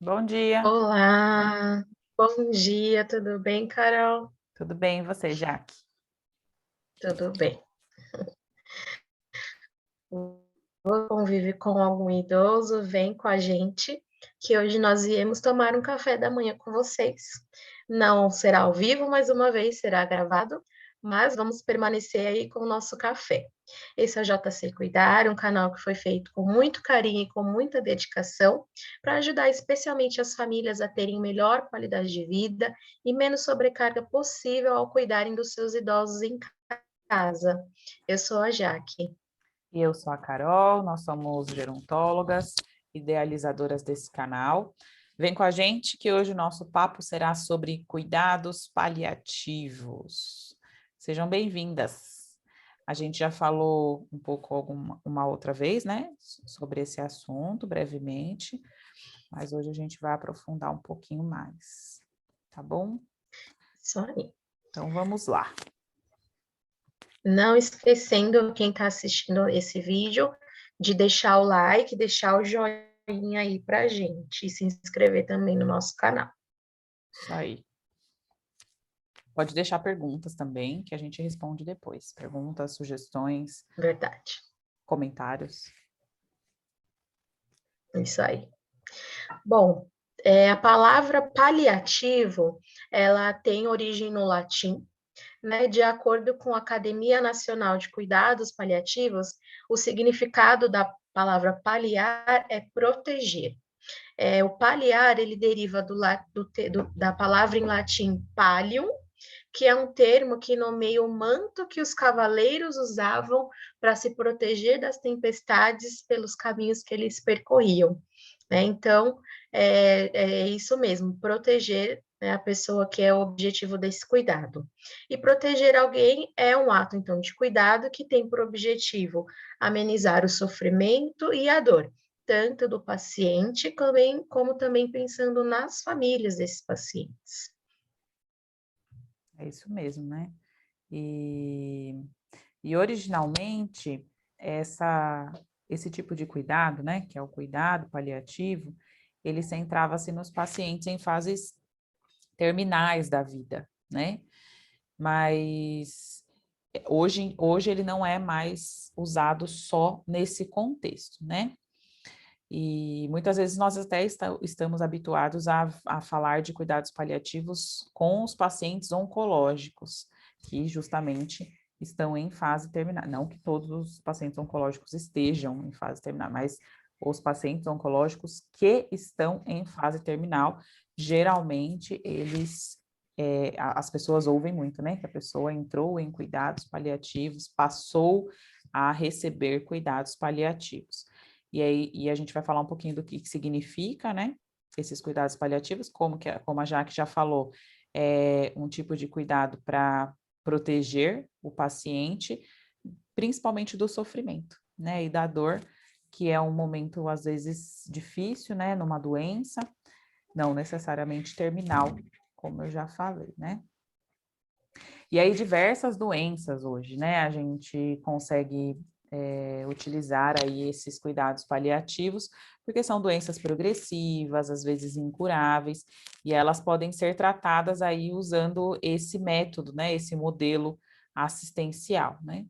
Bom dia, Olá, bom dia, tudo bem, Carol? tudo bem e você, Jaque? Tudo bem. Você convive com algum idoso, vem com a gente, que hoje nós viemos tomar um café da manhã com vocês. Não será ao vivo, mais uma vez, será gravado, mas vamos permanecer aí com o nosso café. Esse é o JC Cuidar, um canal que foi feito com muito carinho e com muita dedicação, para ajudar especialmente as famílias a terem melhor qualidade de vida e menos sobrecarga possível ao cuidarem dos seus idosos em casa. Eu sou a Jaque. E eu sou a Carol, nós somos gerontólogas, idealizadoras desse canal. Vem com a gente que hoje o nosso papo será sobre cuidados paliativos. Sejam bem-vindas. A gente já falou um pouco uma outra vez, né, sobre esse assunto, brevemente, mas hoje a gente vai aprofundar um pouquinho mais, tá bom? Isso aí. Então vamos lá. Não esquecendo quem está assistindo esse vídeo de deixar o like, deixar o joinha aí pra gente e se inscrever também no nosso canal. Isso aí. Pode deixar perguntas também, que a gente responde depois. Perguntas, sugestões, Verdade. comentários. Isso aí. Bom, a palavra paliativo, ela tem origem no latim, né? De acordo com a Academia Nacional de Cuidados Paliativos, o significado da palavra paliar é proteger. O paliar, ele deriva da palavra em latim pallium, que é um termo que nomeia o manto que os cavaleiros usavam para se proteger das tempestades pelos caminhos que eles percorriam. Né? Então, é isso mesmo, proteger, né, a pessoa, que é o objetivo desse cuidado. E proteger alguém é um ato, então, de cuidado que tem por objetivo amenizar o sofrimento e a dor, tanto do paciente, como também pensando nas famílias desses pacientes. É isso mesmo, né? E originalmente, esse tipo de cuidado, né, que é o cuidado paliativo, ele centrava-se nos pacientes em fases terminais da vida, né? Mas hoje ele não é mais usado só nesse contexto, né? E muitas vezes nós até estamos habituados a falar de cuidados paliativos com os pacientes oncológicos, que justamente estão em fase terminal. Não que todos os pacientes oncológicos estejam em fase terminal, mas os pacientes oncológicos que estão em fase terminal, geralmente as pessoas ouvem muito, né? Que a pessoa entrou em cuidados paliativos, passou a receber cuidados paliativos. E a gente vai falar um pouquinho do que significa, né? Esses cuidados paliativos, como a Jaque já falou, é um tipo de cuidado para proteger o paciente, principalmente do sofrimento, né? E da dor, que é um momento, às vezes, difícil, né? Numa doença, não necessariamente terminal, como eu já falei, né? E aí, diversas doenças hoje, né? A gente consegue utilizar aí esses cuidados paliativos, porque são doenças progressivas, às vezes incuráveis, e elas podem ser tratadas aí usando esse método, né? Esse modelo assistencial, né?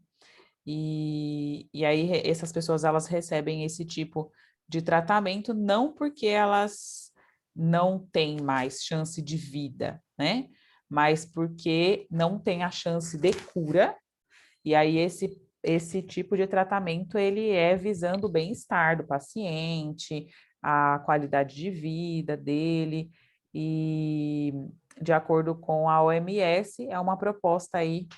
E aí essas pessoas, elas recebem esse tipo de tratamento não porque elas não têm mais chance de vida, né? Mas porque não tem a chance de cura, e aí esse tipo de tratamento, ele é visando o bem-estar do paciente, a qualidade de vida dele, e de acordo com a OMS, é uma proposta aí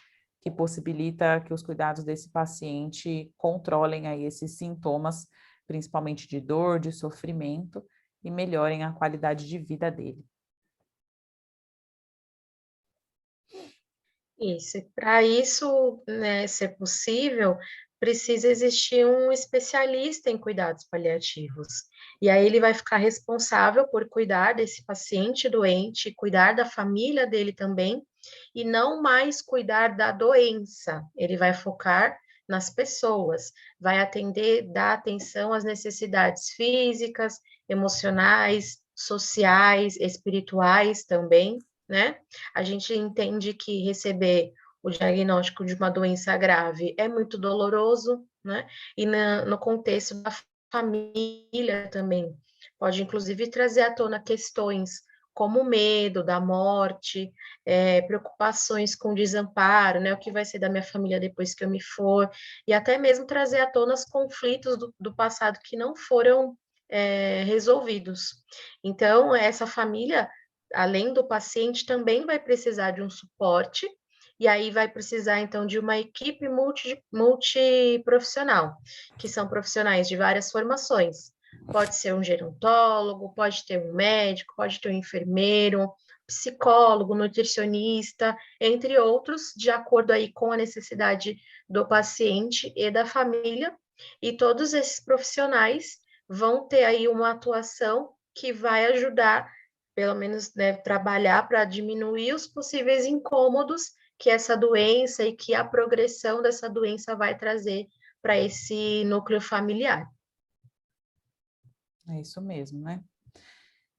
que possibilita que os cuidados desse paciente controlem aí esses sintomas principalmente de dor, de sofrimento, e melhorem a qualidade de vida dele. Isso, para isso, né, ser possível, precisa existir um especialista em cuidados paliativos. E aí ele vai ficar responsável por cuidar desse paciente doente, cuidar da família dele também, e não mais cuidar da doença. Ele vai focar nas pessoas, vai atender, dar atenção às necessidades físicas, emocionais, sociais, espirituais também, né? A gente entende que receber o diagnóstico de uma doença grave é muito doloroso, né? E no contexto da família também. Pode, inclusive, trazer à tona questões como o medo da morte, preocupações com desamparo, né? O que vai ser da minha família depois que eu me for, e até mesmo trazer à tona os conflitos do passado que não foram resolvidos. Então, essa família, além do paciente, também vai precisar de um suporte, e aí vai precisar, então, de uma equipe multiprofissional, que são profissionais de várias formações. Pode ser um gerontólogo, pode ter um médico, pode ter um enfermeiro, psicólogo, nutricionista, entre outros, de acordo aí com a necessidade do paciente e da família, e todos esses profissionais vão ter aí uma atuação que vai ajudar, pelo menos, né, trabalhar para diminuir os possíveis incômodos que essa doença e que a progressão dessa doença vai trazer para esse núcleo familiar. É isso mesmo, né?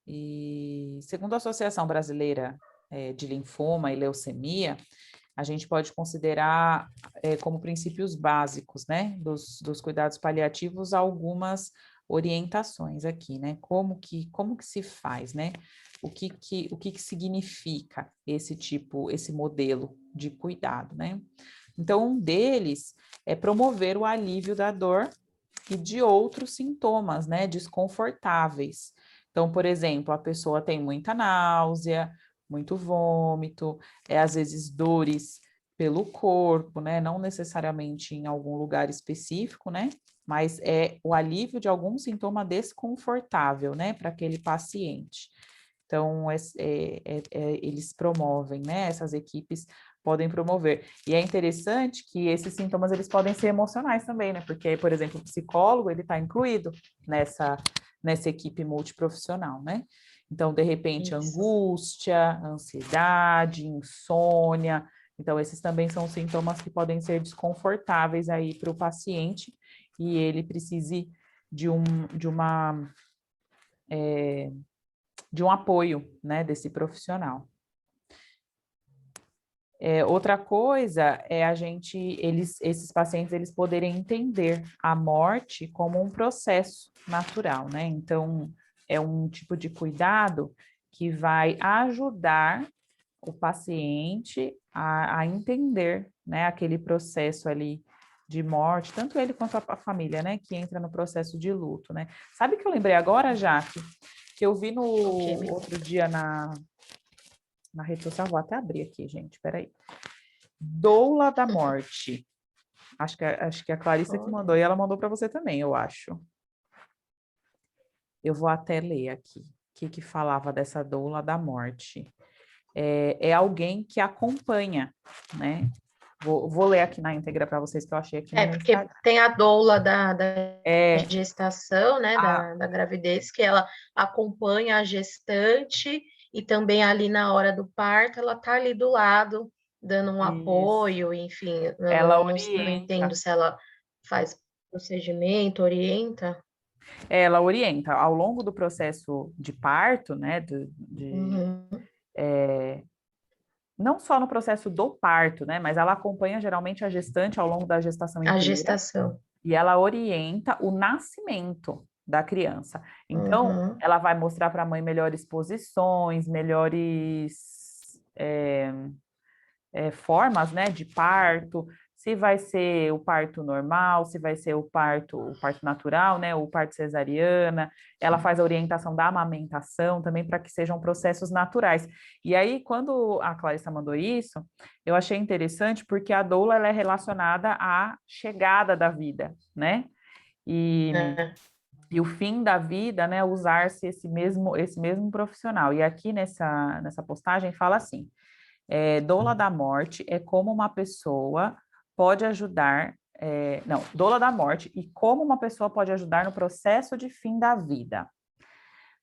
E segundo a Associação Brasileira de Linfoma e Leucemia, a gente pode considerar como princípios básicos, né, dos cuidados paliativos, algumas orientações aqui, né? Como que se faz, né? O que significa esse modelo de cuidado, né? Então, um deles é promover o alívio da dor e de outros sintomas, né, desconfortáveis. Então, por exemplo, a pessoa tem muita náusea, muito vômito, às vezes dores pelo corpo, né, não necessariamente em algum lugar específico, né, mas é o alívio de algum sintoma desconfortável, né, para aquele paciente. Então, eles promovem, né, essas equipes podem promover. E é interessante que esses sintomas, eles podem ser emocionais também, né, porque, por exemplo, o psicólogo, ele está incluído nessa equipe multiprofissional, né. Então, de repente, Isso. angústia, ansiedade, insônia. Então, esses também são sintomas que podem ser desconfortáveis aí para o paciente e ele precise de um apoio, né, desse profissional. Outra coisa é esses pacientes, eles poderem entender a morte como um processo natural, né? Então, é um tipo de cuidado que vai ajudar o paciente a entender, né, aquele processo ali de morte, tanto ele quanto a família, né, que entra no processo de luto, né? Sabe que eu lembrei agora, Jaque, que eu vi no outro dia na rede social, vou até abrir aqui, gente, peraí. Doula da Morte. Acho que a Clarissa que mandou, e ela mandou para você também, eu acho. Eu vou até ler aqui o que falava dessa doula da morte. É alguém que acompanha, né? Vou ler aqui na íntegra para vocês, que eu achei aqui no meu Porque Instagram. tem a doula da É, gestação, né, da gravidez, que ela acompanha a gestante e também ali na hora do parto, ela tá ali do lado, dando um isso. apoio, enfim, Ela não orienta. entendo se ela faz procedimento, orienta. Ela orienta ao longo do processo de parto, né? Uhum. Não só no processo do parto, né? Mas ela acompanha geralmente a gestante ao longo da gestação A inteira. gestação. E ela orienta o nascimento da criança. Então, Uhum. ela vai mostrar para a mãe melhores posições, melhores formas, né, de parto, se vai ser o parto normal, se vai ser o parto natural, né, o parto cesariana. Ela faz a orientação da amamentação também para que sejam processos naturais. E aí, quando a Clarissa mandou isso, eu achei interessante porque a doula ela é relacionada à chegada da vida, né? E É. E o fim da vida, né, usar-se esse mesmo profissional. E aqui nessa postagem fala assim, doula da morte é como uma pessoa pode ajudar, não, doula da morte e como uma pessoa pode ajudar no processo de fim da vida.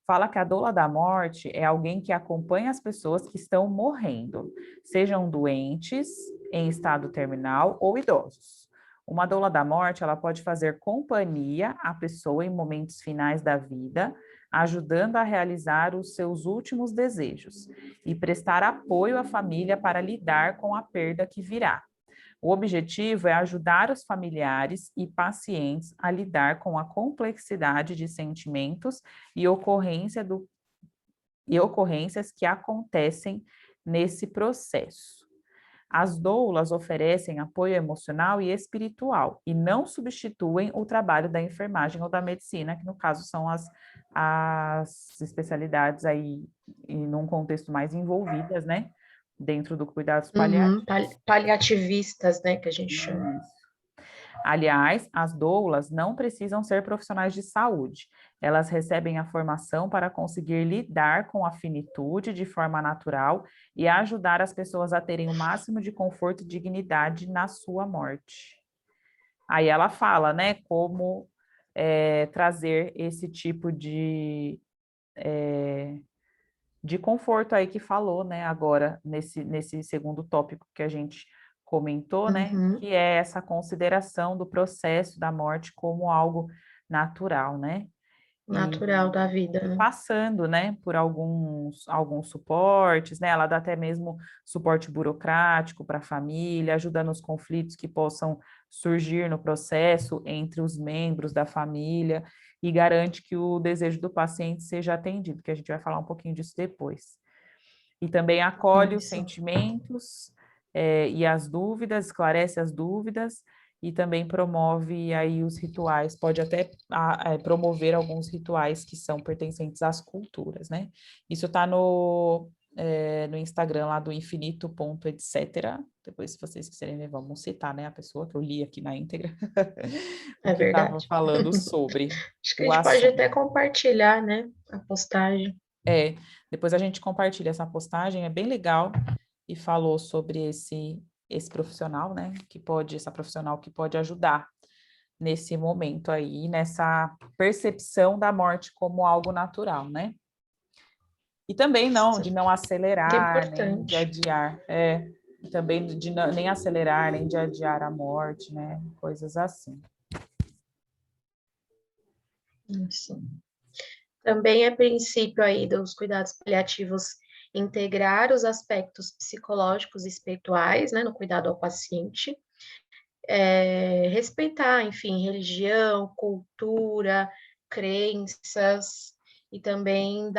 Fala que a doula da morte é alguém que acompanha as pessoas que estão morrendo, sejam doentes, em estado terminal ou idosos. Uma doula da morte, ela pode fazer companhia à pessoa em momentos finais da vida, ajudando a realizar os seus últimos desejos e prestar apoio à família para lidar com a perda que virá. O objetivo é ajudar os familiares e pacientes a lidar com a complexidade de sentimentos e ocorrências que acontecem nesse processo. As doulas oferecem apoio emocional e espiritual e não substituem o trabalho da enfermagem ou da medicina, que no caso são as especialidades aí, e num contexto mais envolvidas, né, dentro do cuidados Uhum, paliativos. paliativistas, né, que a gente chama. Aliás, as doulas não precisam ser profissionais de saúde. Elas recebem a formação para conseguir lidar com a finitude de forma natural e ajudar as pessoas a terem o máximo de conforto e dignidade na sua morte. Aí ela fala, né, como trazer esse tipo de conforto aí que falou, né, agora, nesse segundo tópico que a gente comentou, né, Uhum, que é essa consideração do processo da morte como algo natural, né? natural da vida, E né? passando, né, por alguns suportes, né? Ela dá até mesmo suporte burocrático para a família, ajuda nos conflitos que possam surgir no processo entre os membros da família e garante que o desejo do paciente seja atendido, que a gente vai falar um pouquinho disso depois. E também acolhe os Isso. sentimentos, e as dúvidas, esclarece as dúvidas e também promove aí os rituais, pode até promover alguns rituais que são pertencentes às culturas, né? Isso está no Instagram lá do infinito.etc. Depois, se vocês quiserem ver, vamos citar, né, a pessoa que eu li aqui na íntegra, o É que estava verdade. falando sobre Acho que a o gente pode assunto. até compartilhar, né, a postagem. Depois a gente compartilha essa postagem, é bem legal, e falou sobre esse profissional, né, essa profissional que pode ajudar nesse momento aí, nessa percepção da morte como algo natural, né? E também não, de não Muito acelerar, nem de importante. adiar, também nem acelerar, nem de adiar a morte, né? Coisas assim. Isso. Também é princípio aí dos cuidados paliativos integrar os aspectos psicológicos e espirituais, né, no cuidado ao paciente, respeitar, enfim, religião, cultura, crenças, e também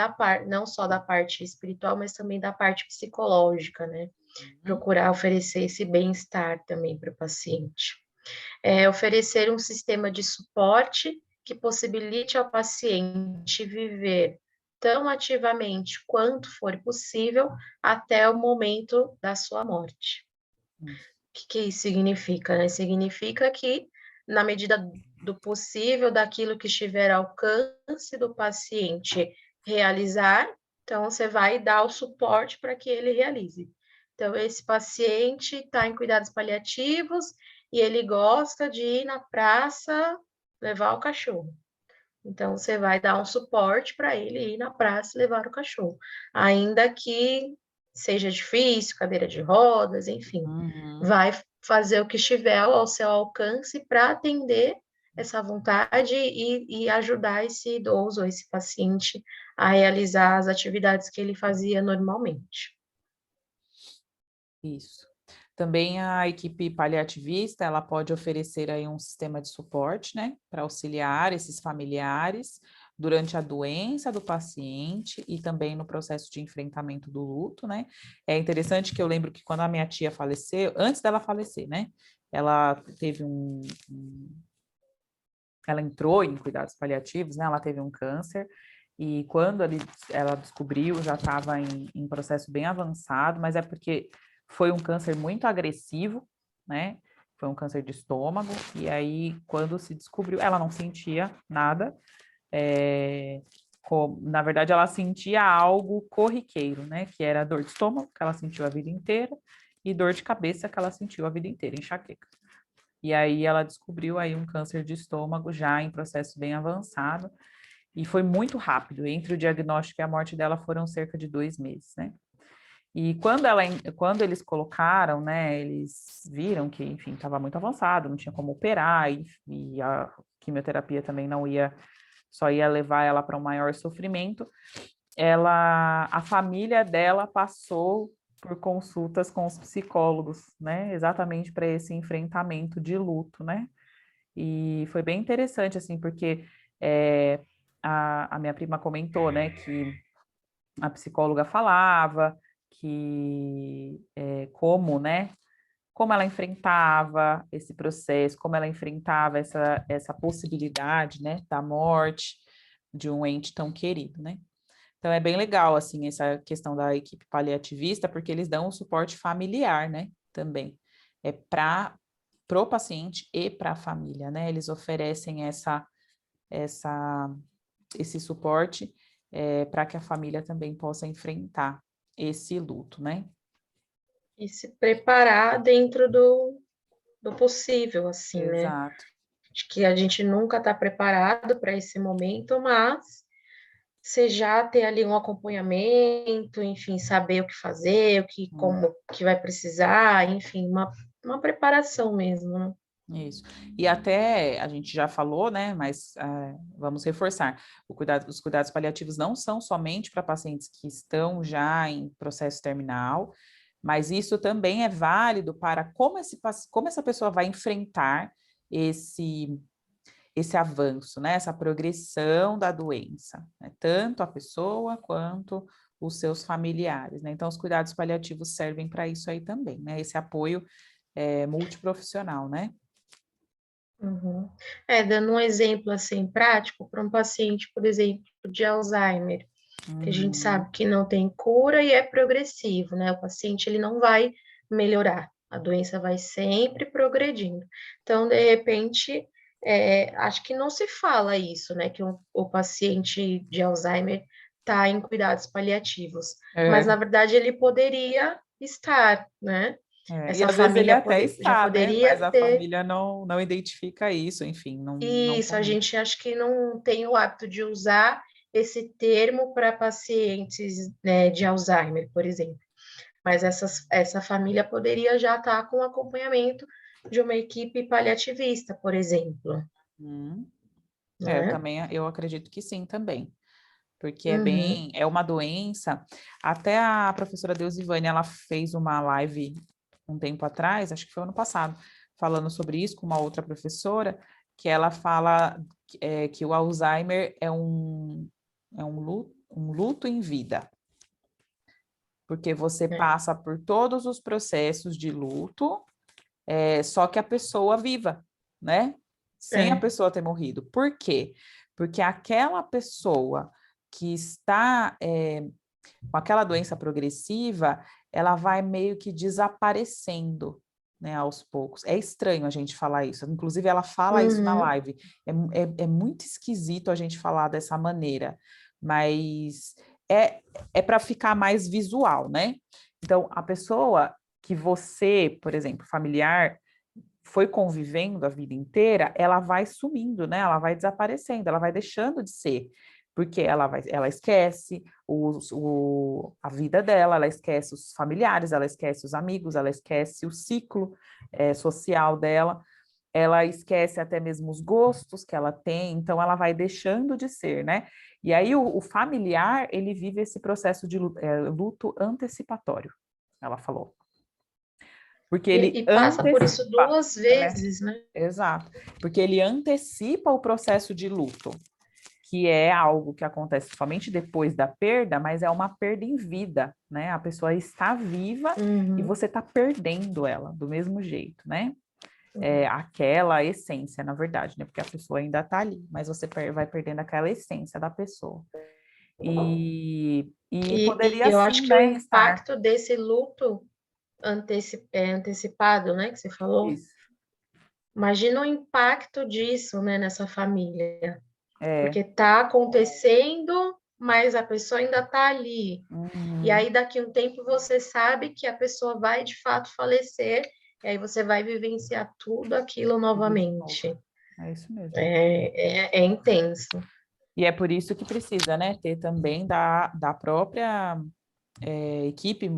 não só da parte espiritual, mas também da parte psicológica, né? Uhum. Procurar oferecer esse bem-estar também para o paciente. Oferecer um sistema de suporte que possibilite ao paciente viver tão ativamente quanto for possível até o momento da sua morte. O que isso significa, né? Significa que, na medida do possível, daquilo que estiver ao alcance do paciente realizar, então você vai dar o suporte para que ele realize. Então, esse paciente está em cuidados paliativos e ele gosta de ir na praça levar o cachorro. Então, você vai dar um suporte para ele ir na praça e levar o cachorro. Ainda que seja difícil, cadeira de rodas, enfim, Uhum. vai fazer o que estiver ao seu alcance para atender essa vontade e ajudar esse idoso ou esse paciente a realizar as atividades que ele fazia normalmente. Isso. Também a equipe paliativista, ela pode oferecer aí um sistema de suporte, né, para auxiliar esses familiares durante a doença do paciente e também no processo de enfrentamento do luto, né? É interessante que eu lembro que quando a minha tia faleceu, antes dela falecer, né, ela teve ela entrou em cuidados paliativos, né? Ela teve um câncer e quando ela descobriu, já estava em processo bem avançado, mas é porque foi um câncer muito agressivo, né? Foi um câncer de estômago, e aí, quando se descobriu, ela não sentia nada, Na verdade, ela sentia algo corriqueiro, né? Que era dor de estômago, que ela sentiu a vida inteira, e dor de cabeça, que ela sentiu a vida inteira, enxaqueca. E aí ela descobriu aí um câncer de estômago já em processo bem avançado, e foi muito rápido. Entre o diagnóstico e a morte dela foram cerca de 2 meses, né? E quando eles colocaram, né, eles viram que, enfim, estava muito avançado, não tinha como operar, e a quimioterapia também não ia, só ia levar ela para um maior sofrimento. A família dela passou por consultas com os psicólogos, né, exatamente para esse enfrentamento de luto, né? E foi bem interessante, assim, porque a minha prima comentou, né, que a psicóloga falava que como, né, como ela enfrentava esse processo, como ela enfrentava essa possibilidade, né, da morte de um ente tão querido, né? Então é bem legal, assim, essa questão da equipe paliativista, porque eles dão um suporte familiar, né, também. É para o paciente e para a família, né? Eles oferecem esse suporte para que a família também possa enfrentar esse luto, né? E se preparar dentro do possível, assim, né? Exato. Acho que a gente nunca está preparado para esse momento, mas você já ter ali um acompanhamento, enfim, saber o que fazer, como que vai precisar, enfim, uma preparação mesmo, né? Isso. E até a gente já falou, né? Mas vamos reforçar: os cuidados paliativos não são somente para pacientes que estão já em processo terminal, mas isso também é válido para como essa pessoa vai enfrentar esse avanço, né? Essa progressão da doença, né? Tanto a pessoa quanto os seus familiares, né? Então, os cuidados paliativos servem para isso aí também, né? Esse apoio multiprofissional, né? Uhum. Dando um exemplo assim prático para um paciente, por exemplo, de Alzheimer, que a gente Uhum. sabe que não tem cura e é progressivo, né? O paciente ele não vai melhorar, a doença vai sempre progredindo. Então, de repente, acho que não se fala isso, né? Que o paciente de Alzheimer está em cuidados paliativos, mas na É. verdade ele poderia estar, né? E Essa às vezes ele família até já está, né? Mas poderia a ter. família não identifica isso, enfim, não Isso, a comenta. gente acho que não tem o hábito de usar esse termo para pacientes, né, de Alzheimer, por exemplo. Mas essa família poderia já estar com acompanhamento de uma equipe paliativista, por exemplo, Hum. né? Também eu acredito que sim também, porque Uhum, é uma doença. Até a professora Deusivane, ela fez uma live um tempo atrás, acho que foi ano passado, falando sobre isso com uma outra professora, que ela fala que o Alzheimer um luto em vida, porque você é, passa por todos os processos de luto, só que a pessoa viva, né? Sem a é, pessoa ter morrido. Por quê? Porque aquela pessoa que está com aquela doença progressiva, ela vai meio que desaparecendo, né, aos poucos. É estranho a gente falar isso. Inclusive, ela fala isso na uhum, live. É muito esquisito a gente falar dessa maneira, mas é para ficar mais visual, né? Então, a pessoa que você, por exemplo, familiar, foi convivendo a vida inteira, ela vai sumindo, né? Ela vai desaparecendo, ela vai deixando de ser, porque ela esquece a vida dela, ela esquece os familiares, ela esquece os amigos, ela esquece o ciclo social dela, ela esquece até mesmo os gostos que ela tem, então ela vai deixando de ser, né? E aí o familiar, ele vive esse processo de luto antecipatório, ela falou. Porque ele e passa por isso antecipa, duas vezes, né? exato, porque ele antecipa o processo de luto, que é algo que acontece somente depois da perda, mas é uma perda em vida, né? A pessoa está viva e Uhum, você está perdendo ela do mesmo jeito, né? uhum. Aquela essência, na verdade, né? Porque a pessoa ainda está ali, mas você vai perdendo aquela essência da pessoa. E E poderia eu acho sim, que o né, estar. impacto desse luto antecipado, né, que você falou, Isso. imagina o impacto disso, né, nessa família. É. porque está acontecendo, mas a pessoa ainda está ali. E Uhum. aí, daqui a um tempo, você sabe que a pessoa vai, de fato, falecer, e aí você vai vivenciar tudo aquilo Tudo de novo. novamente. É isso mesmo. É intenso. E é por isso que precisa, né, ter também da própria equipe,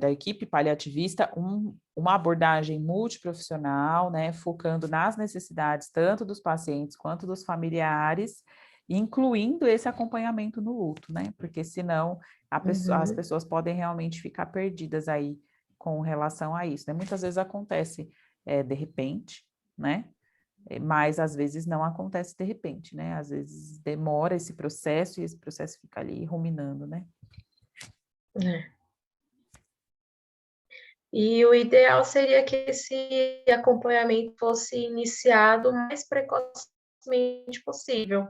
da equipe paliativista, uma abordagem multiprofissional, né, focando nas necessidades tanto dos pacientes quanto dos familiares, incluindo esse acompanhamento no luto, né, porque senão as Uhum. pessoas podem realmente ficar perdidas aí com relação a isso, né? Muitas vezes acontece de repente, né? Mas às vezes não acontece de repente, né? Às vezes demora esse processo e esse processo fica ali ruminando, né? É. E o ideal seria que esse acompanhamento fosse iniciado o mais precocemente possível,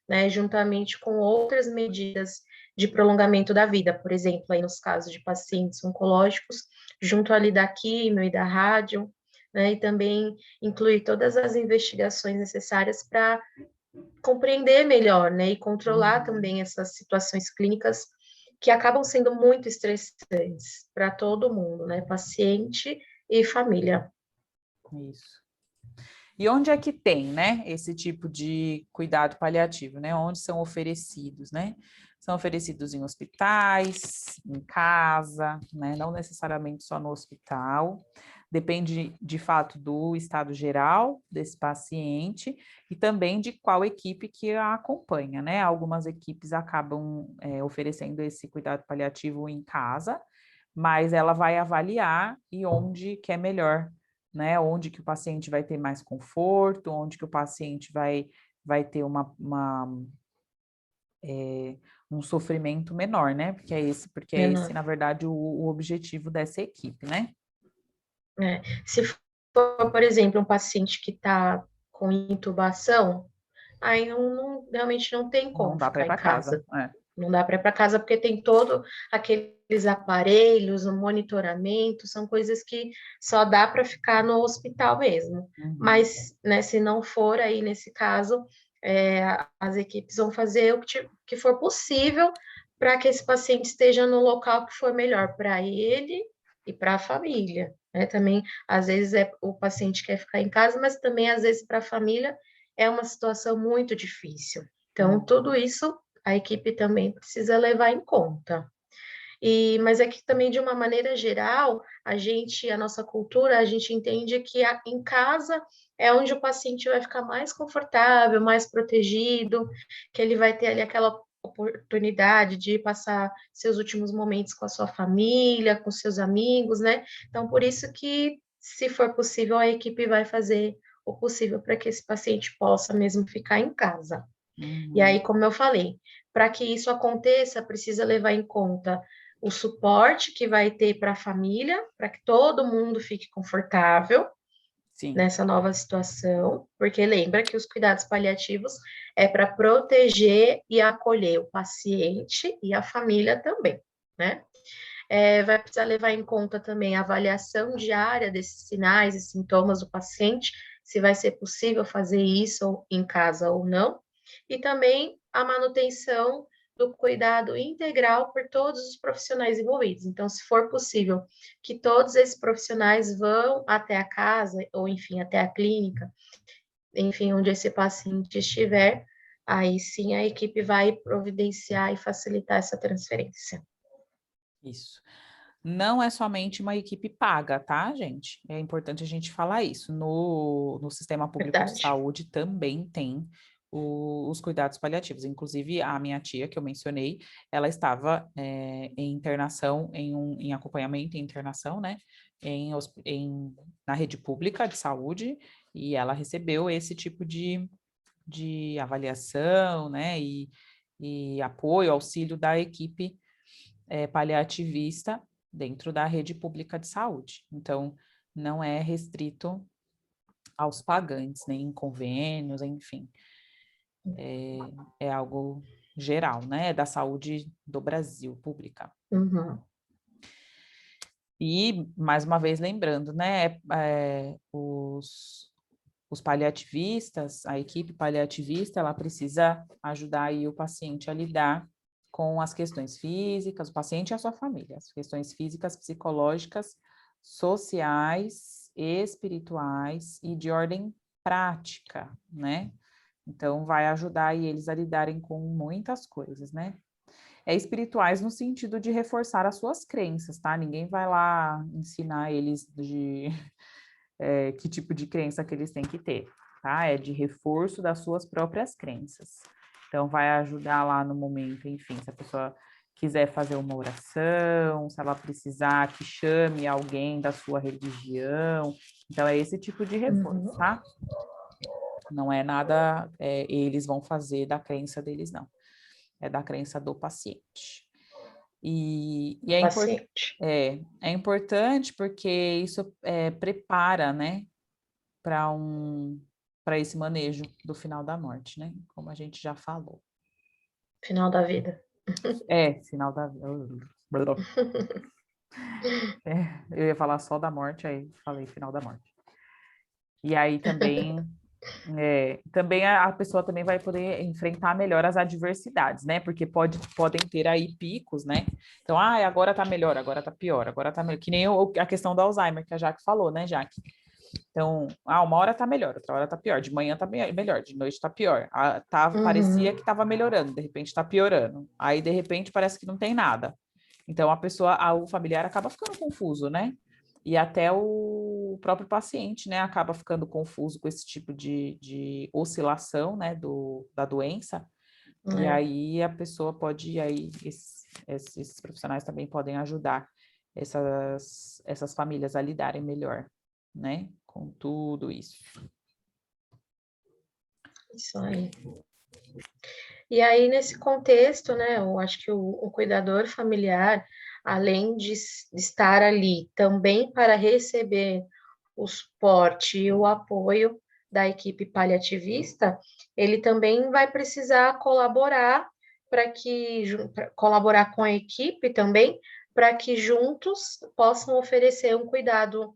né, juntamente com outras medidas de prolongamento da vida, por exemplo, aí nos casos de pacientes oncológicos, junto ali da quimio e da rádio, né, e também incluir todas as investigações necessárias para compreender melhor, né, e controlar Uhum. também essas situações clínicas que acabam sendo muito estressantes para todo mundo, né, paciente e família. Isso. E onde é que tem, né, esse tipo de cuidado paliativo, né? Onde são oferecidos, né? São oferecidos em hospitais, em casa, né? Não necessariamente só no hospital. Depende, de fato, do estado geral desse paciente e também de qual equipe que a acompanha, né? Algumas equipes acabam oferecendo esse cuidado paliativo em casa, mas ela vai avaliar e onde que é melhor, né? Onde que o paciente vai ter mais conforto, onde que o paciente vai ter um sofrimento menor, né? Porque é esse, Menor. na verdade, o objetivo dessa equipe, né? É. Se for, por exemplo, um paciente que está com intubação, aí realmente não tem Não como dá para ir ficar em para casa. casa. Não dá para ir para casa porque tem todo aqueles aparelhos, o monitoramento, são coisas que só dá para ficar no hospital mesmo. Uhum. Mas, né, se não for aí nesse caso, as equipes vão fazer que for possível para que esse paciente esteja no local que for melhor para ele e para a família. Né? Também, às vezes, o paciente quer ficar em casa, mas também, às vezes, para a família é uma situação muito difícil. Então, tudo Uhum. isso a equipe também precisa levar em conta. Mas é que também, de uma maneira geral, a nossa cultura, a gente entende que em casa é onde o paciente vai ficar mais confortável, mais protegido, que ele vai ter ali aquela oportunidade de passar seus últimos momentos com a sua família, com seus amigos, né? Então, por isso que, se for possível, a equipe vai fazer o possível para que esse paciente possa mesmo ficar em casa. E Uhum. aí, como eu falei, para que isso aconteça, precisa levar em conta o suporte que vai ter para a família, para que todo mundo fique confortável Sim. nessa nova situação, porque lembra que os cuidados paliativos é para proteger e acolher o paciente e a família também, né? Vai precisar levar em conta também a avaliação diária desses sinais e sintomas do paciente, se vai ser possível fazer isso em casa ou não, e também a manutenção do cuidado integral por todos os profissionais envolvidos. Então, se for possível que todos esses profissionais vão até a casa, ou enfim, até a clínica, enfim, onde esse paciente estiver, aí sim a equipe vai providenciar e facilitar essa transferência. Isso. Não é somente uma equipe paga, tá, gente? É importante a gente falar isso. No sistema público de Verdade. saúde também tem os cuidados paliativos. Inclusive, a minha tia, que eu mencionei, ela estava em internação, em acompanhamento em internação, né? Na rede pública de saúde, e ela recebeu esse tipo de avaliação, né? E apoio, auxílio da equipe paliativista dentro da rede pública de saúde. Então, não é restrito aos pagantes, nem em convênios, enfim. É algo geral, né? É da saúde do Brasil, pública. Uhum. E, mais uma vez, lembrando, né? os paliativistas, a equipe paliativista, ela precisa ajudar aí o paciente a lidar com as questões físicas, o paciente e a sua família, as questões físicas, psicológicas, sociais, espirituais e de ordem prática, né? Então, vai ajudar aí eles a lidarem com muitas coisas, né? Espirituais no sentido de reforçar as suas crenças, tá? Ninguém vai lá ensinar eles de que tipo de crença que eles têm que ter, tá? É de reforço das suas próprias crenças. Então, vai ajudar lá no momento, enfim, se a pessoa quiser fazer uma oração, se ela precisar que chame alguém da sua religião. Então, é esse tipo de reforço, tá? Não é nada eles vão fazer da crença deles, não. É da crença do paciente. E é importante porque isso prepara, né, para esse manejo do final da morte, né? Como a gente já falou. Final da vida. Final da vida. Eu ia falar só da morte, aí falei final da morte. E aí também a pessoa também vai poder enfrentar melhor as adversidades, né? Porque podem ter aí picos, né? Então, agora tá melhor, agora tá pior, agora tá melhor. Que nem a questão do Alzheimer, que a Jaque falou, né, Jaque? Então, uma hora tá melhor, outra hora tá pior, de manhã tá melhor, de noite tá pior. Parecia que tava melhorando, de repente tá piorando. Aí, de repente, parece que não tem nada. Então, o familiar acaba ficando confuso, né? E até o próprio paciente, né, acaba ficando confuso com esse tipo de oscilação, né, da doença. E aí a pessoa pode, esses profissionais também podem ajudar essas famílias a lidarem melhor, né, com tudo isso. Isso aí. E aí, nesse contexto, né, eu acho que o cuidador familiar, além de estar ali também para receber o suporte e o apoio da equipe paliativista, ele também vai precisar colaborar colaborar com a equipe também, para que juntos possam oferecer um cuidado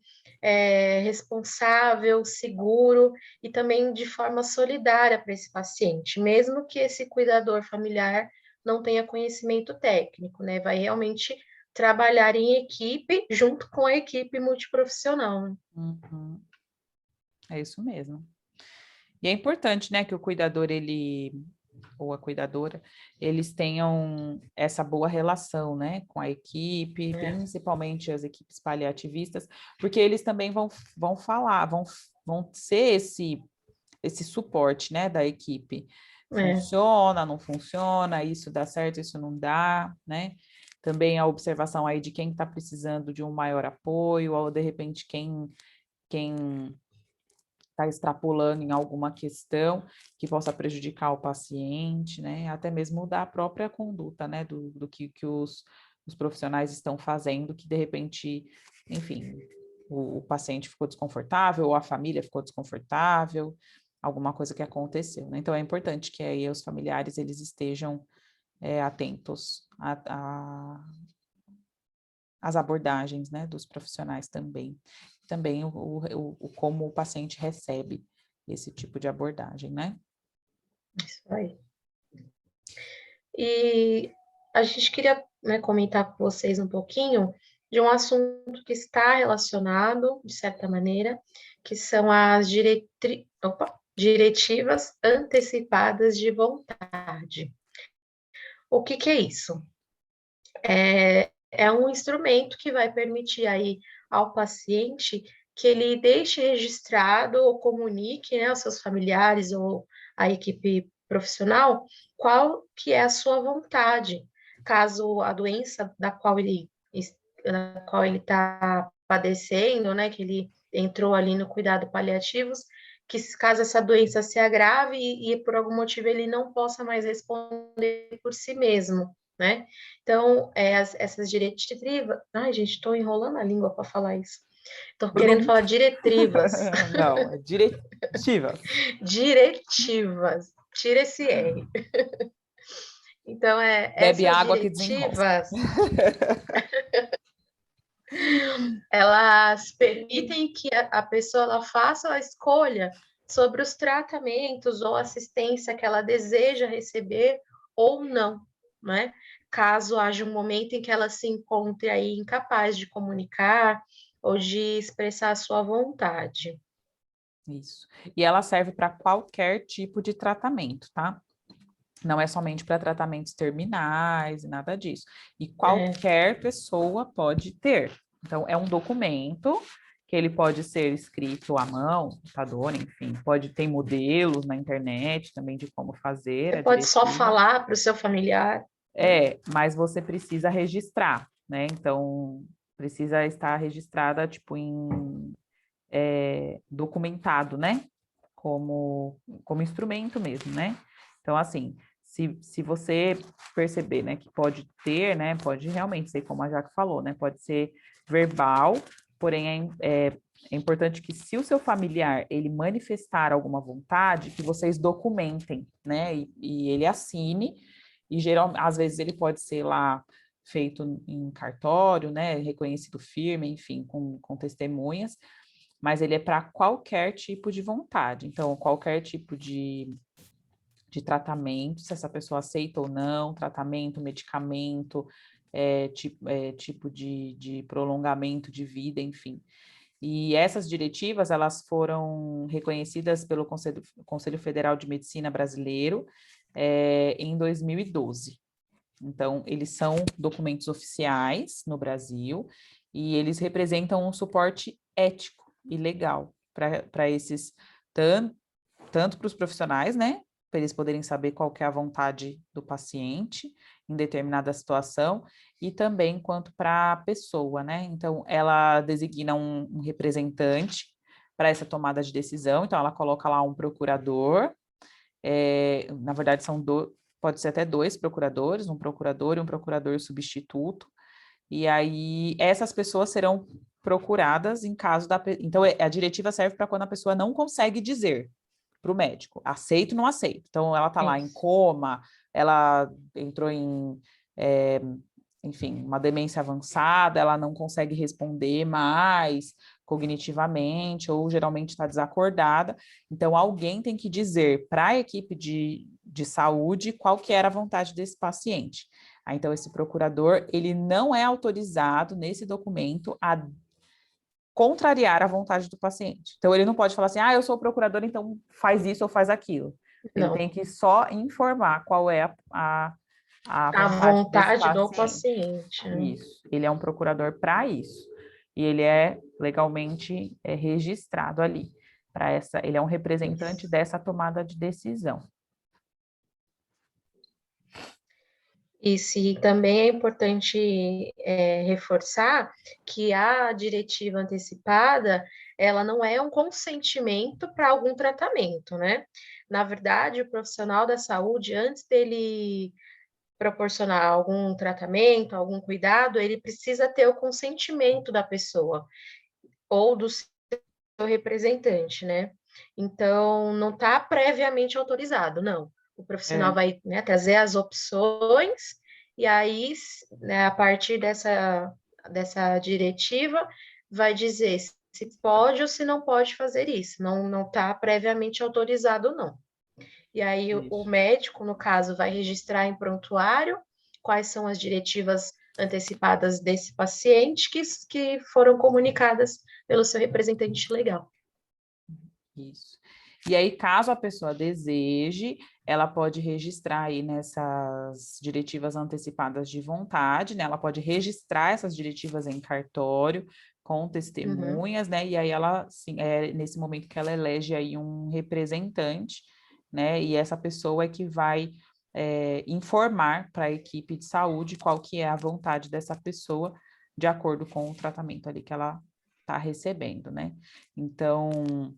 responsável, seguro e também de forma solidária para esse paciente, mesmo que esse cuidador familiar não tenha conhecimento técnico, né? Vai realmente trabalhar em equipe junto com a equipe multiprofissional. Né? Uhum. É isso mesmo. E é importante, né, que o cuidador, ou a cuidadora, eles tenham essa boa relação, né, com a equipe, principalmente as equipes paliativistas, porque eles também vão falar, vão ser esse suporte, né, da equipe. Funciona, não funciona, isso dá certo, isso não dá, né? Também a observação aí de quem está precisando de um maior apoio, ou de repente quem está extrapolando em alguma questão que possa prejudicar o paciente, né? Até mesmo da própria conduta, né? Do que os profissionais estão fazendo, que de repente, enfim, o paciente ficou desconfortável, ou a família ficou desconfortável, alguma coisa que aconteceu, né? Então é importante que aí os familiares eles estejam atentos às abordagens, né, dos profissionais também. Também como o paciente recebe esse tipo de abordagem, né? Isso aí. E a gente queria, né, comentar com vocês um pouquinho de um assunto que está relacionado, de certa maneira, que são as diretivas antecipadas de vontade. O que é isso? É um instrumento que vai permitir aí ao paciente que ele deixe registrado ou comunique, né, aos seus familiares ou à equipe profissional qual que é a sua vontade, caso a doença da qual ele está padecendo, né, que ele entrou ali no cuidado paliativos, que caso essa doença se agrave e por algum motivo ele não possa mais responder por si mesmo, né? Então, essas diretivas... Ai, gente, estou enrolando a língua para falar isso. Estou querendo falar diretivas. Não, é diretivas. Diretivas. Tira esse R. Então, Bebe essas água que desenrosca. diretivas, elas permitem que a pessoa ela faça a escolha sobre os tratamentos ou assistência que ela deseja receber ou não, né? Caso haja um momento em que ela se encontre aí incapaz de comunicar ou de expressar a sua vontade. Isso. E ela serve para qualquer tipo de tratamento, tá? Não é somente para tratamentos terminais e nada disso. E qualquer pessoa pode ter. Então, é um documento que ele pode ser escrito à mão, computador, enfim, pode ter modelos na internet também de como fazer Você a pode só diretiva. falar para o seu familiar. Mas você precisa registrar, né? Então, precisa estar registrada, tipo, documentado, né? Como instrumento mesmo, né? Então, assim, se você perceber, né, que pode ter, né, pode realmente ser, como a Jaque falou, né, pode ser verbal, porém é importante que se o seu familiar, ele manifestar alguma vontade, que vocês documentem, né, e ele assine, e às vezes ele pode ser lá feito em cartório, né, reconhecido firme, enfim, com testemunhas, mas ele é para qualquer tipo de vontade. Então, qualquer tipo de tratamento, se essa pessoa aceita ou não, tratamento, medicamento, tipo de prolongamento de vida, enfim. E essas diretivas, elas foram reconhecidas pelo Conselho Federal de Medicina Brasileiro em 2012. Então, eles são documentos oficiais no Brasil e eles representam um suporte ético e legal para esses, tanto para os profissionais, né? Para eles poderem saber qual que é a vontade do paciente em determinada situação, e também quanto para a pessoa, né? Então, ela designa um representante para essa tomada de decisão, então ela coloca lá um procurador, na verdade pode ser até dois procuradores, um procurador e um procurador substituto, e aí essas pessoas serão procuradas em caso da... Então, a diretiva serve para quando a pessoa não consegue dizer para o médico, aceito ou não aceito. Então, ela está lá em coma, ela entrou enfim, uma demência avançada, ela não consegue responder mais cognitivamente, ou geralmente está desacordada. Então, alguém tem que dizer para a equipe de saúde qual que era a vontade desse paciente. Então, esse procurador, ele não é autorizado nesse documento a contrariar a vontade do paciente. Então, ele não pode falar assim, eu sou o procurador, então faz isso ou faz aquilo. Ele Não. tem que só informar qual é a A vontade desse vontade do paciente. paciente. Isso. Ele é um procurador para isso. E ele é legalmente registrado ali. Ele é um representante dessa tomada de decisão. Isso, e também é importante reforçar que a diretiva antecipada, ela não é um consentimento para algum tratamento, né? Na verdade, o profissional da saúde, antes dele proporcionar algum tratamento, algum cuidado, ele precisa ter o consentimento da pessoa ou do seu representante, né? Então, não está previamente autorizado, não. O profissional vai, né, trazer as opções e aí, né, a partir dessa diretiva, vai dizer se pode ou se não pode fazer isso. Não está previamente autorizado, não. E aí, o médico, no caso, vai registrar em prontuário quais são as diretivas antecipadas desse paciente que foram comunicadas pelo seu representante legal. Isso. E aí, caso a pessoa deseje, ela pode registrar aí nessas diretivas antecipadas de vontade, né? Ela pode registrar essas diretivas em cartório com testemunhas, né? E aí ela, sim, nesse momento que ela elege aí um representante, né? E essa pessoa é que vai informar para a equipe de saúde qual que é a vontade dessa pessoa, de acordo com o tratamento ali que ela está recebendo, né? Então,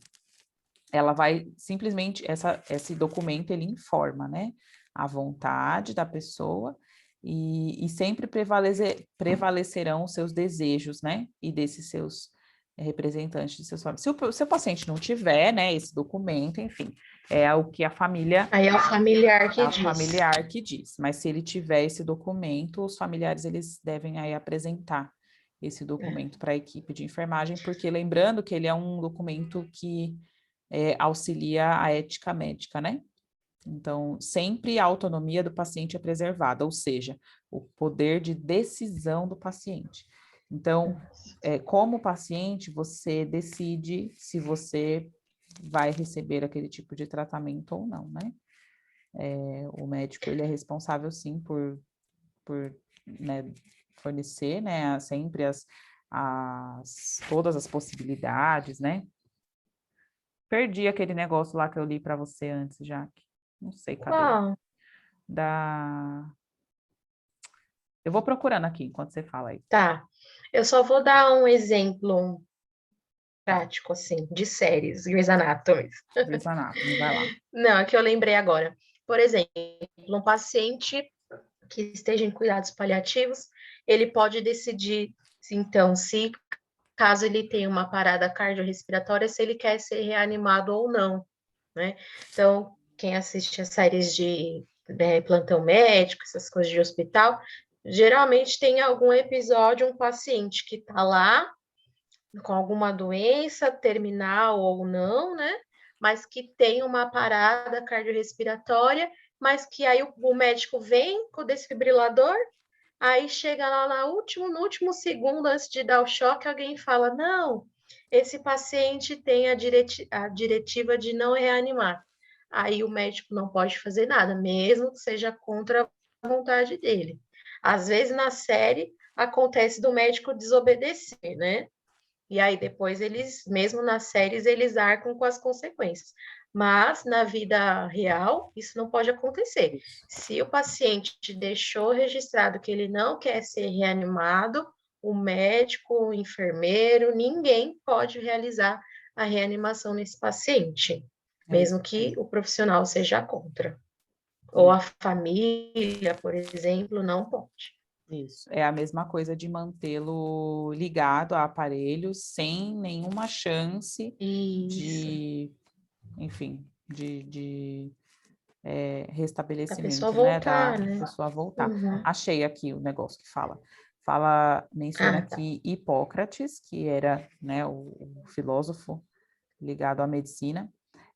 ela vai simplesmente, esse documento ele informa, né, a vontade da pessoa e sempre prevalecerão os seus desejos, né, e desses seus representantes de seus familiares. Se o seu paciente não tiver, né, esse documento, enfim, é o que a família... Aí é o familiar que a diz. familiar que diz, mas se ele tiver esse documento, os familiares eles devem aí apresentar esse documento para a equipe de enfermagem, porque lembrando que ele é um documento que auxilia a ética médica, né? Então, sempre a autonomia do paciente é preservada, ou seja, o poder de decisão do paciente. Então, como paciente, você decide se você vai receber aquele tipo de tratamento ou não, né? O médico, ele é responsável, sim, por né, fornecer, né, sempre todas as possibilidades, né? Perdi aquele negócio lá que eu li para você antes, Jaque. Não sei, cadê? Qual? Eu vou procurando aqui enquanto você fala aí. Tá. Eu só vou dar um exemplo prático, assim, de séries, Grey's Anatomy. Grey's Anatomy, vai lá. Não, é que eu lembrei agora. Por exemplo, um paciente que esteja em cuidados paliativos, ele pode decidir, então, se caso ele tenha uma parada cardiorrespiratória, se ele quer ser reanimado ou não, né? Então, quem assiste as séries de plantão médico, essas coisas de hospital, geralmente tem algum episódio, um paciente que está lá com alguma doença terminal ou não, né? Mas que tem uma parada cardiorrespiratória, mas que aí o médico vem com o desfibrilador, aí chega lá no último segundo antes de dar o choque, alguém fala: não, esse paciente tem a diretiva de não reanimar. Aí o médico não pode fazer nada, mesmo que seja contra a vontade dele. Às vezes na série acontece do médico desobedecer, né? E aí depois eles, mesmo nas séries, eles arcam com as consequências. Mas na vida real, isso não pode acontecer. Se o paciente deixou registrado que ele não quer ser reanimado, o médico, o enfermeiro, ninguém pode realizar a reanimação nesse paciente, É isso mesmo que mesmo. o profissional seja contra. Ou a família, por exemplo, não pode. Isso. É a mesma coisa de mantê-lo ligado a aparelhos sem nenhuma chance Isso. de, enfim, de A pessoa restabelecimento, né, da voltar, né? pessoa voltar. Uhum. Achei aqui o negócio que menciona Ah, tá. aqui Hipócrates, que era, né, o filósofo ligado à medicina.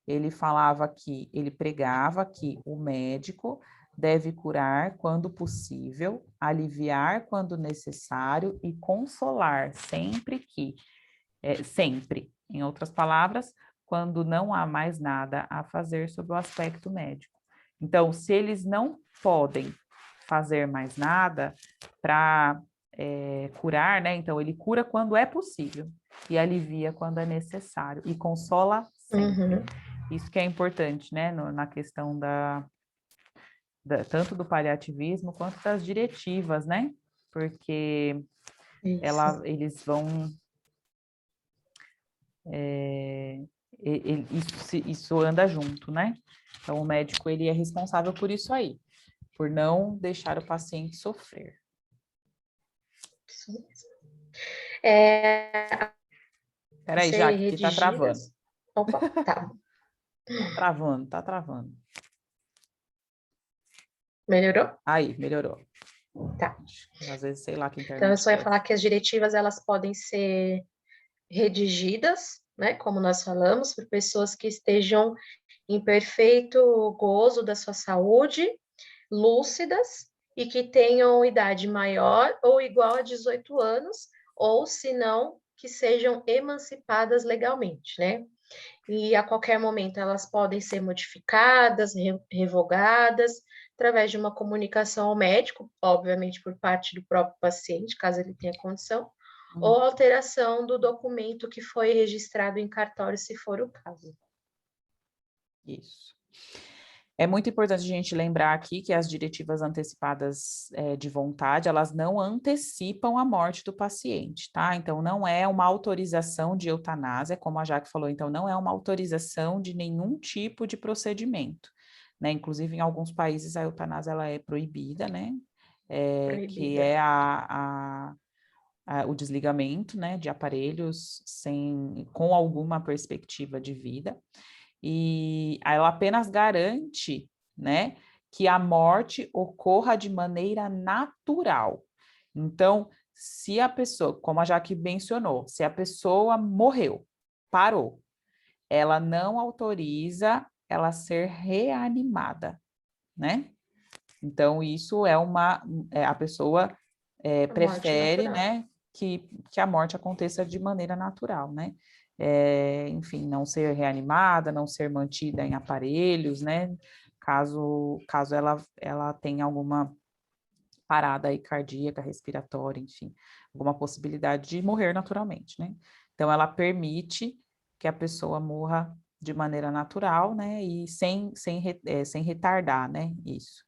Ele falava que, ele pregava que o médico deve curar quando possível, aliviar quando necessário e consolar sempre, em outras palavras, quando não há mais nada a fazer sobre o aspecto médico. Então, se eles não podem fazer mais nada para curar, né? Então, ele cura quando é possível e alivia quando é necessário e consola sempre. Uhum. Isso que é importante, né? Na questão tanto do paliativismo quanto das diretivas, né? Porque Isso. eles vão isso anda junto, né? Então, o médico, ele é responsável por isso aí, por não deixar o paciente sofrer. Isso mesmo. Peraí, Ser Jaque, que tá travando. redigidas. Opa, tá. Tá travando. Melhorou? Aí, melhorou. Tá. Às vezes, sei lá que Então, eu internet só que ia é falar essa. que as diretivas, elas podem ser redigidas, né, como nós falamos, por pessoas que estejam em perfeito gozo da sua saúde, lúcidas e que tenham idade maior ou igual a 18 anos, ou se não, que sejam emancipadas legalmente, né? E a qualquer momento elas podem ser modificadas, revogadas, através de uma comunicação ao médico, obviamente por parte do próprio paciente, caso ele tenha condição, ou Uhum. alteração do documento que foi registrado em cartório, se for o caso. Isso. É muito importante a gente lembrar aqui que as diretivas antecipadas de vontade, elas não antecipam a morte do paciente, tá? Então, não é uma autorização de eutanásia, como a Jaque falou, então não é uma autorização de nenhum tipo de procedimento, né? Inclusive, em alguns países, a eutanásia, ela é proibida, né? Que Proibida. é o desligamento, né, de aparelhos com alguma perspectiva de vida. E ela apenas garante, né, que a morte ocorra de maneira natural. Então, se a pessoa, como a Jaque mencionou, se a pessoa morreu, parou, ela não autoriza ela ser reanimada, né? Então, isso é a pessoa A morte prefere, natural. né, que a morte aconteça de maneira natural, né? Enfim, não ser reanimada, não ser mantida em aparelhos, né? Caso ela tenha alguma parada aí cardíaca, respiratória, enfim, alguma possibilidade de morrer naturalmente, né? Então, ela permite que a pessoa morra de maneira natural, né? E sem retardar, né? Isso.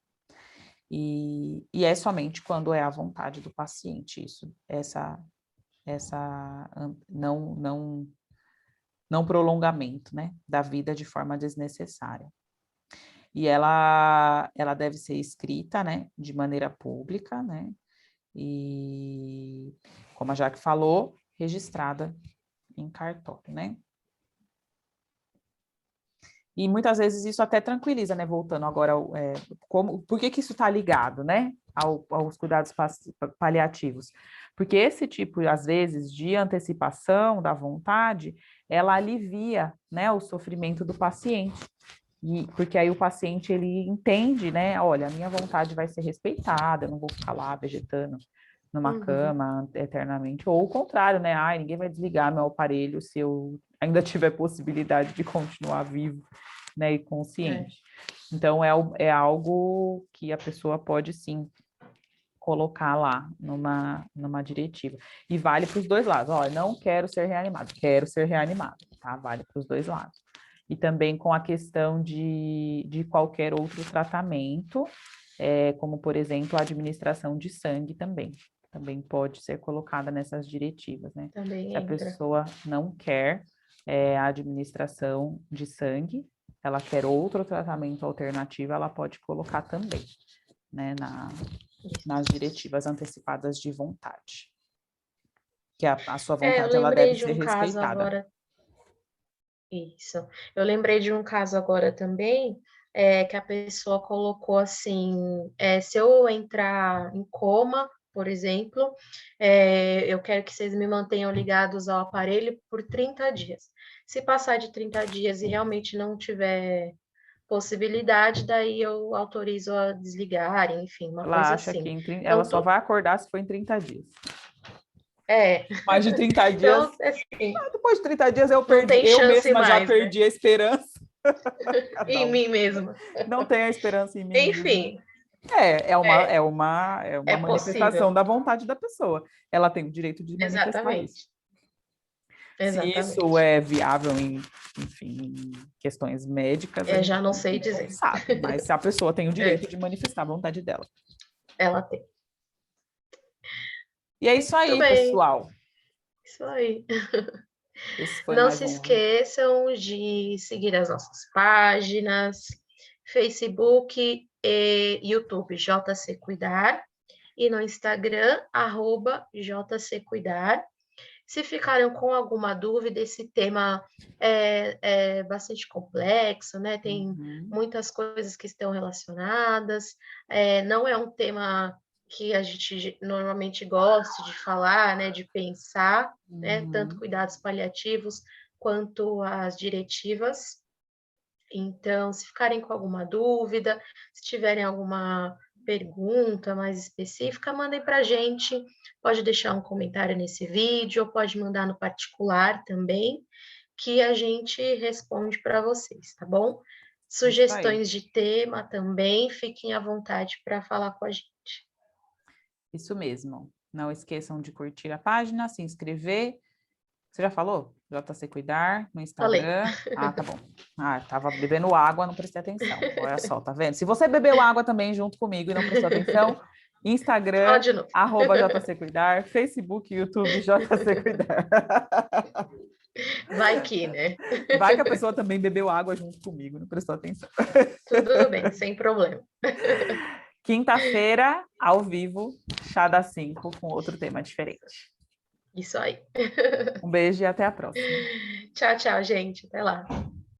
E é somente quando é à vontade do paciente, não prolongamento, né? Da vida de forma desnecessária. E ela deve ser escrita, né, de maneira pública, né, e, como a Jaque falou, registrada em cartório, né. E muitas vezes isso até tranquiliza, né, voltando agora, por que isso está ligado, né, aos cuidados paliativos? Porque esse tipo, às vezes, de antecipação da vontade, ela alivia, né, o sofrimento do paciente. Porque aí o paciente, ele entende, né? Olha, a minha vontade vai ser respeitada, eu não vou ficar lá vegetando numa cama eternamente. Ou o contrário, né? Ai, ninguém vai desligar meu aparelho se eu ainda tiver possibilidade de continuar vivo, né? E consciente. Então, é algo que a pessoa pode, sim, colocar lá numa diretiva. E vale para os dois lados. Olha, não quero ser reanimado, quero ser reanimado, tá? Vale para os dois lados. E também com a questão de qualquer outro tratamento, como, por exemplo, a administração de sangue também pode ser colocada nessas diretivas, né? Também Se a entra. pessoa não quer a administração de sangue, ela quer outro tratamento alternativo, ela pode colocar também, né, nas diretivas antecipadas de vontade. Que a sua Eu vontade, ela deve lembrei de ser um caso respeitada. agora. Isso. Eu lembrei de um caso agora também, que a pessoa colocou assim, se eu entrar em coma, por exemplo, eu quero que vocês me mantenham ligados ao aparelho por 30 dias. Se passar de 30 dias e realmente não tiver possibilidade, daí eu autorizo a desligar, enfim, uma Ela coisa acha que assim. ela Então, só vai acordar se for em 30 dias. é. Mais de 30 dias, Então, assim, depois de 30 dias não tem eu chance mesma já mais, né? perdi a esperança. Cada Em um. mim mesma. Não tenho a esperança em mim mesma. Enfim, É uma é manifestação possível. da vontade da pessoa. Ela tem o direito de manifestar isso. Exatamente. Se isso Exatamente. é viável enfim, em questões médicas, a Já gente não sei não dizer. sabe, mas se a pessoa tem o É, direito de manifestar a vontade dela. ela tem. E é isso Muito aí, bem. pessoal. Isso aí. Esse foi Não mais se um. esqueçam de seguir as nossas páginas, Facebook e YouTube JC Cuidar, e no Instagram, @JC Cuidar. Se ficaram com alguma dúvida, esse tema é bastante complexo, né? Tem Uhum, muitas coisas que estão relacionadas, não é um tema que a gente normalmente gosta de falar, né? De pensar, né? Tanto uhum. cuidados paliativos quanto as diretivas. Então, se ficarem com alguma dúvida, se tiverem alguma pergunta mais específica, mandem para a gente. Pode deixar um comentário nesse vídeo, ou pode mandar no particular também, que a gente responde para vocês, tá bom? Isso aí. Sugestões de tema também, fiquem à vontade para falar com a gente. Isso mesmo. Não esqueçam de curtir a página, se inscrever. Você já falou? JC Cuidar no Falei. Instagram. Ah, tá bom. Ah, tava bebendo água, não prestei atenção. Olha só, tá vendo? Se você bebeu água também junto comigo e não prestou atenção, Fala Instagram, de novo. @JC Cuidar, Facebook, YouTube, JC Cuidar. Vai que, né? Vai que a pessoa também bebeu água junto comigo, não prestou atenção. Tudo bem, sem problema. Quinta-feira, ao vivo, Chá das 5, com outro tema diferente. Isso aí. Um beijo e até a próxima. Tchau, tchau, gente. Até lá.